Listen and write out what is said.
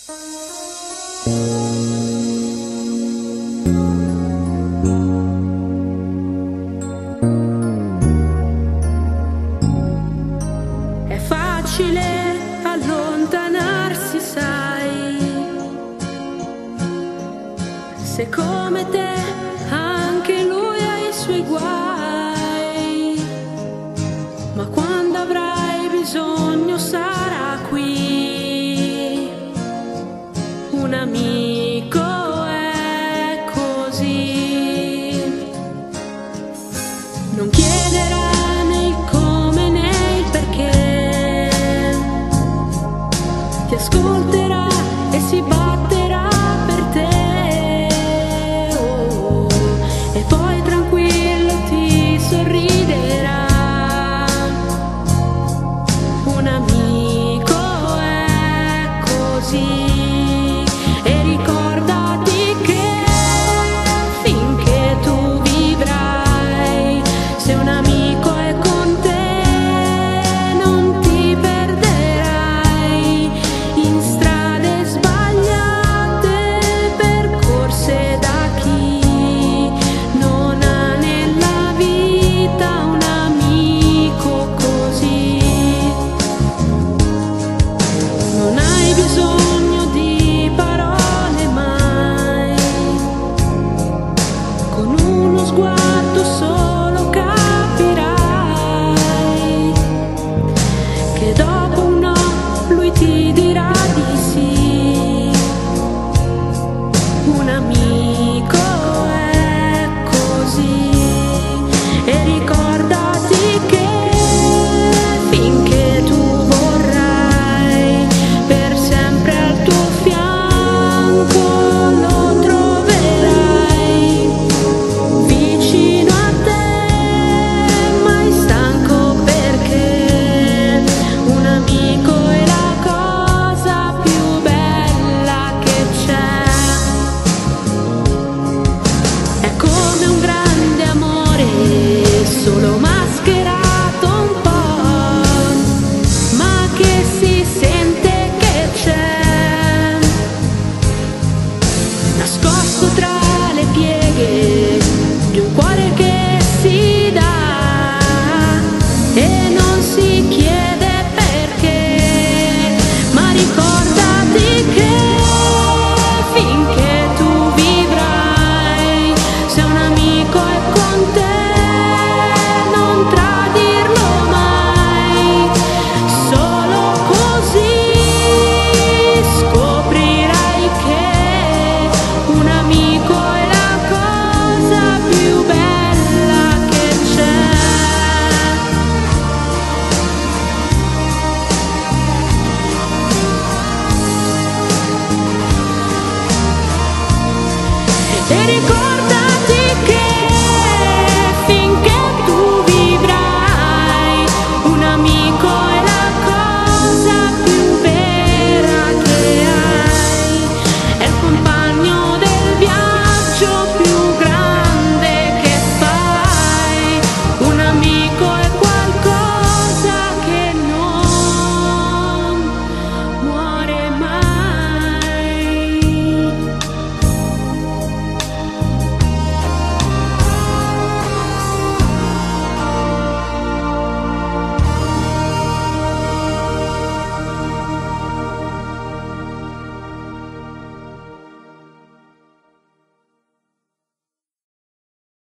È facile allontanarsi, sai, se come te anche lui ha i suoi guai, ma quando avrai bisogno sarà qui. Un amico è così, non chiederà né il come né il perché, ti ascolterà e si batterà per te, oh, e poi tranquillo ti sorriderà. Un amico è così. E ricordati che finché tu vivrai, se un amico è con te non ti perderai in strade sbagliate, percorse da chi non ha nella vita un amico così. Non hai bisogno di parole mai, con uno sguardo solo capirai che dopo un no lui ti dirà di sì. Un amico è così. E ricordati che finché tu vorrai, per sempre al tuo fianco lo troverai, vicino a te, mai stanco, perché un amico è la cosa più bella che c'è. È come un grande amore, solo mascherato un po', ma che si sente che c'è, nascosto tra le pieghe di un cuore che si dà e non si chiede perché. Ma ricordati che finché tu vivrai, se un amico è con te non tradirlo mai, solo così scoprirai che un amico è la cosa più bella che c'è. E ricorda